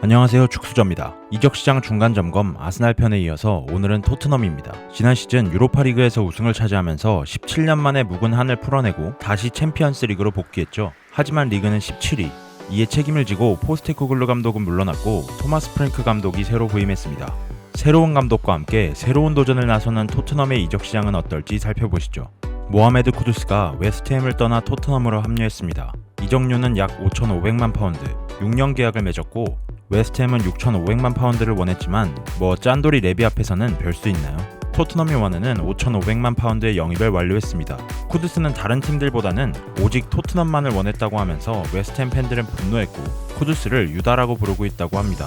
안녕하세요, 축수저입니다. 이적시장 중간점검 아스날 편에 이어서 오늘은 토트넘입니다. 지난 시즌 유로파리그에서 우승을 차지하면서 17년 만에 묵은 한을 풀어내고 다시 챔피언스 리그로 복귀했죠. 하지만 리그는 17위. 이에 책임을 지고 포스테코글루 감독은 물러났고 토마스 프랭크 감독이 새로 부임했습니다. 새로운 감독과 함께 새로운 도전을 나서는 토트넘의 이적시장은 어떨지 살펴보시죠. 모하메드 쿠두스가 웨스트햄을 떠나 토트넘으로 합류했습니다. 이적료는 약 5,500만 파운드, 6년 계약을 맺었고 웨스트햄은 6,500만 파운드를 원했지만 짠돌이 레비 앞에서는 별 수 있나요? 토트넘이 원하는 5,500만 파운드의 영입을 완료했습니다. 쿠두스는 다른 팀들보다는 오직 토트넘만을 원했다고 하면서 웨스트햄 팬들은 분노했고 쿠두스를 유다라고 부르고 있다고 합니다.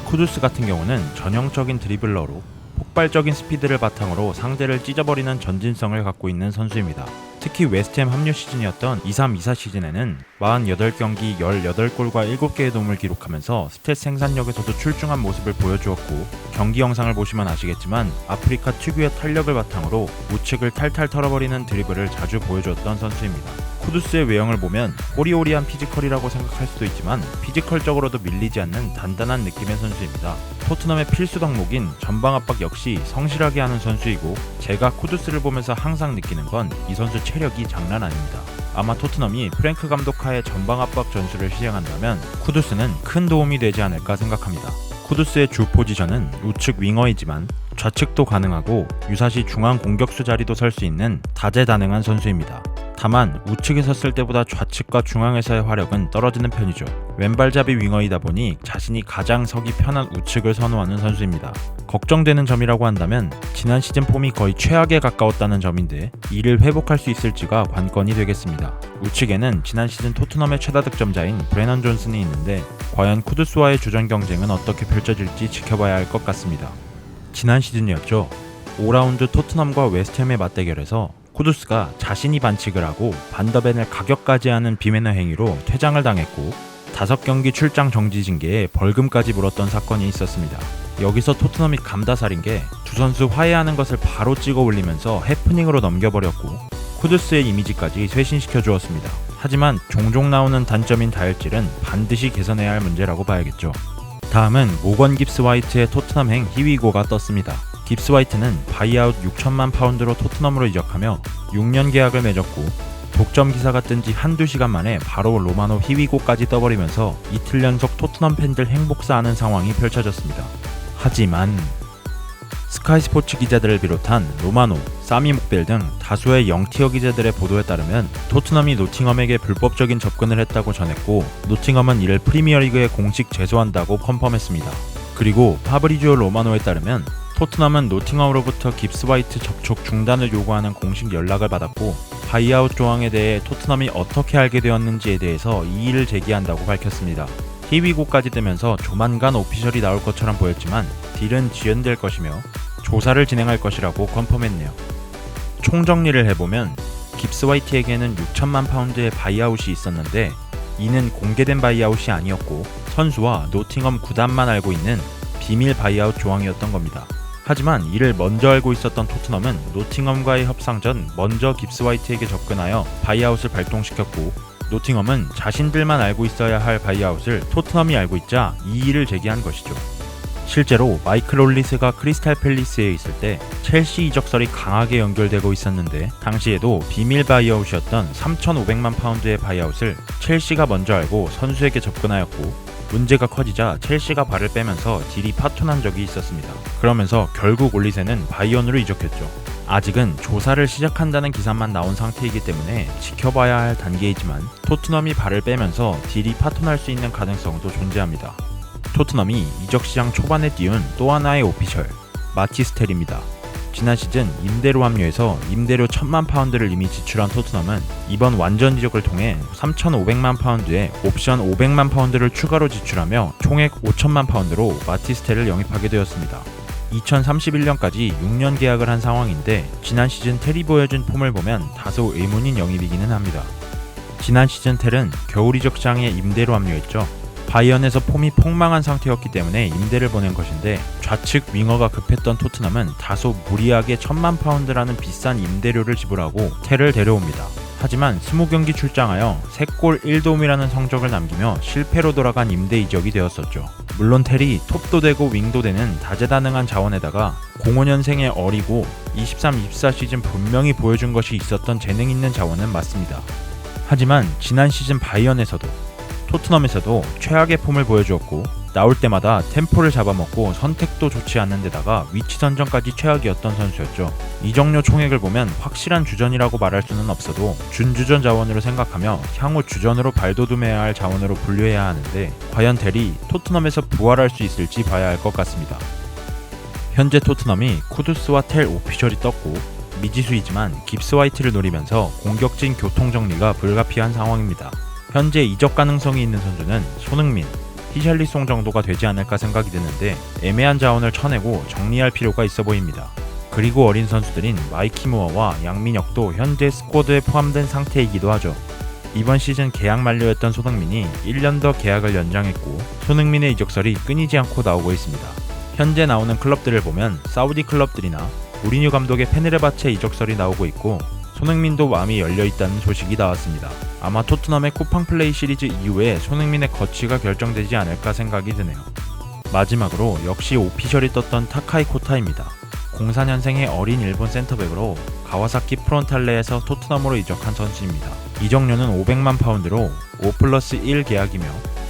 쿠두스 같은 경우는 전형적인 드리블러로 폭발적인 스피드를 바탕으로 상대를 찢어버리는 전진성을 갖고 있는 선수입니다. 특히 웨스트햄 합류 시즌이었던 23-24 시즌에는 48경기 18골과 7개의 도움을 기록하면서 스탯 생산력에서도 출중한 모습을 보여주었고 경기 영상을 보시면 아시겠지만 아프리카 특유의 탄력을 바탕으로 우측을 탈탈 털어버리는 드리블을 자주 보여주었던 선수입니다. 쿠두스의 외형을 보면 호리호리한 피지컬이라고 생각할 수도 있지만 피지컬적으로도 밀리지 않는 단단한 느낌의 선수입니다. 토트넘의 필수 덕목인 전방 압박 역시 성실하게 하는 선수이고 제가 쿠두스를 보면서 항상 느끼는 건 이 선수 체력이 장난 아닙니다. 아마 토트넘이 프랭크 감독 하에 전방 압박 전술을 시행한다면 쿠두스는 큰 도움이 되지 않을까 생각합니다. 쿠두스의 주 포지션은 우측 윙어이지만 좌측도 가능하고 유사시 중앙 공격수 자리도 설 수 있는 다재다능한 선수입니다. 다만 우측에 섰을 때보다 좌측과 중앙에서의 화력은 떨어지는 편이죠. 왼발잡이 윙어이다 보니 자신이 가장 서기 편한 우측을 선호하는 선수입니다. 걱정되는 점이라고 한다면 지난 시즌 폼이 거의 최악에 가까웠다는 점인데 이를 회복할 수 있을지가 관건이 되겠습니다. 우측에는 지난 시즌 토트넘의 최다 득점자인 브레넌 존슨이 있는데 과연 쿠두스와의 주전 경쟁은 어떻게 펼쳐질지 지켜봐야 할 것 같습니다. 지난 시즌이었죠. 5라운드 토트넘과 웨스트햄의 맞대결에서 쿠두스가 자신이 반칙을 하고 반더벤을 가격까지 하는 비매너 행위로 퇴장을 당했고 5경기 출장 정지 징계에 벌금까지 물었던 사건이 있었습니다. 여기서 토트넘이 감다살인 게 두 선수 화해하는 것을 바로 찍어 올리면서 해프닝으로 넘겨버렸고 쿠두스의 이미지까지 쇄신시켜 주었습니다. 하지만 종종 나오는 단점인 다혈질은 반드시 개선해야 할 문제라고 봐야겠죠. 다음은 모건 깁스 화이트의 토트넘행 희위고가 떴습니다. 깁스 화이트는 바이아웃 6천만 파운드로 토트넘으로 이적하며 6년 계약을 맺었고 독점 기사가 뜬 지 한두 시간 만에 바로 로마노 희위고까지 떠버리면서 이틀 연속 토트넘 팬들 행복사하는 상황이 펼쳐졌습니다. 하지만 스카이스포츠 기자들을 비롯한 로마노, 사미 목벨 등 다수의 영티어 기자들의 보도에 따르면 토트넘이 노팅엄에게 불법적인 접근을 했다고 전했고 노팅엄은 이를 프리미어리그에 공식 제소한다고 컨펌했습니다. 그리고 파브리지오 로마노에 따르면 토트넘은 노팅엄으로부터 깁스 화이트 접촉 중단을 요구하는 공식 연락을 받았고 바이아웃 조항에 대해 토트넘이 어떻게 알게 되었는지에 대해서 이의를 제기한다고 밝혔습니다. 희위고까지 뜨면서 조만간 오피셜이 나올 것처럼 보였지만 딜은 지연될 것이며 조사를 진행할 것이라고 컨펌했네요. 총정리를 해보면 깁스 화이트에게는 6천만 파운드의 바이아웃이 있었는데 이는 공개된 바이아웃이 아니었고 선수와 노팅엄 구단만 알고 있는 비밀 바이아웃 조항이었던 겁니다. 하지만 이를 먼저 알고 있었던 토트넘은 노팅엄과의 협상 전 먼저 깁스 화이트에게 접근하여 바이아웃을 발동시켰고 노팅엄은 자신들만 알고 있어야 할 바이아웃을 토트넘이 알고 있자 이의를 제기한 것이죠. 실제로 마이클 롤리스가 크리스탈 팰리스에 있을 때 첼시 이적설이 강하게 연결되고 있었는데 당시에도 비밀 바이아웃이었던 3,500만 파운드의 바이아웃을 첼시가 먼저 알고 선수에게 접근하였고 문제가 커지자 첼시가 발을 빼면서 딜이 파토난 적이 있었습니다. 그러면서 결국 올리세는 바이언으로 이적했죠. 아직은 조사를 시작한다는 기사만 나온 상태이기 때문에 지켜봐야 할 단계이지만 토트넘이 발을 빼면서 딜이 파토날 수 있는 가능성도 존재합니다. 토트넘이 이적시장 초반에 띄운 또 하나의 오피셜, 마티스텔입니다. 지난 시즌 임대로 합류해서 임대료 1,000만 파운드를 이미 지출한 토트넘은 이번 완전 이적을 통해 3,500만 파운드에 옵션 500만 파운드를 추가로 지출하며 총액 5천만 파운드로 마티스텔을 영입하게 되었습니다. 2031년까지 6년 계약을 한 상황인데 지난 시즌 텔이 보여준 폼을 보면 다소 의문인 영입이기는 합니다. 지난 시즌 텔은 겨울 이적 시장에 임대로 합류했죠. 바이언에서 폼이 폭망한 상태였기 때문에 임대를 보낸 것인데 좌측 윙어가 급했던 토트넘은 다소 무리하게 1,000만 파운드라는 비싼 임대료를 지불하고 텔을 데려옵니다. 하지만 20경기 출장하여 3골 1도움이라는 성적을 남기며 실패로 돌아간 임대 이적이 되었었죠. 물론 텔이 톱도 되고 윙도 되는 다재다능한 자원에다가 05년생의 어리고 23-24 시즌 분명히 보여준 것이 있었던 재능 있는 자원은 맞습니다. 하지만 지난 시즌 바이언에서도 토트넘에서도 최악의 폼을 보여주었고 나올 때마다 템포를 잡아먹고 선택도 좋지 않은 데다가 위치 선정까지 최악이었던 선수였죠. 이적료 총액을 보면 확실한 주전이라고 말할 수는 없어도 준주전 자원으로 생각하며 향후 주전으로 발돋움해야 할 자원으로 분류해야 하는데 과연 델이 토트넘에서 부활할 수 있을지 봐야 할 것 같습니다. 현재 토트넘이 쿠두스와 텔 오피셜이 떴고 미지수이지만 깁스 화이트를 노리면서 공격진 교통정리가 불가피한 상황입니다. 현재 이적 가능성이 있는 선수는 손흥민, 히샬리송 정도가 되지 않을까 생각이 드는데 애매한 자원을 쳐내고 정리할 필요가 있어 보입니다. 그리고 어린 선수들인 마이키 무어와 양민혁도 현재 스쿼드에 포함된 상태이기도 하죠. 이번 시즌 계약 만료였던 손흥민이 1년 더 계약을 연장했고 손흥민의 이적설이 끊이지 않고 나오고 있습니다. 현재 나오는 클럽들을 보면 사우디 클럽들이나 무리뉴 감독의 페네르바체 이적설이 나오고 있고 손흥민도 마음이 열려있다는 소식이 나왔습니다. 아마 토트넘의 쿠팡 플레이 시리즈 이후에 손흥민의 거취가 결정되지 않을까 생각이 드네요. 마지막으로 역시 오피셜이 떴던 타카이 코타입니다. 04년생의 어린 일본 센터백으로 가와사키 프론탈레에서 토트넘으로 이적한 선수입니다. 이적료는 500만 파운드로 5+1 계약이며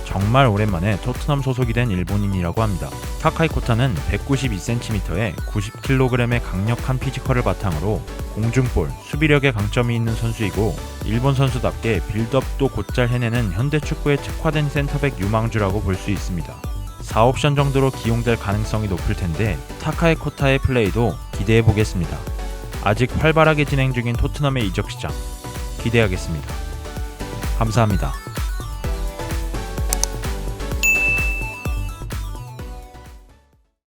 정말 오랜만에 토트넘 소속이 된 일본인이라고 합니다. 타카이 코타는 192cm에 90kg의 강력한 피지컬을 바탕으로 공중볼, 수비력에 강점이 있는 선수이고 일본 선수답게 빌드업도 곧잘 해내는 현대 축구에 특화된 센터백 유망주라고 볼 수 있습니다. 4옵션 정도로 기용될 가능성이 높을 텐데 타카이 코타의 플레이도 기대해 보겠습니다. 아직 활발하게 진행 중인 토트넘의 이적 시장 기대하겠습니다. 감사합니다.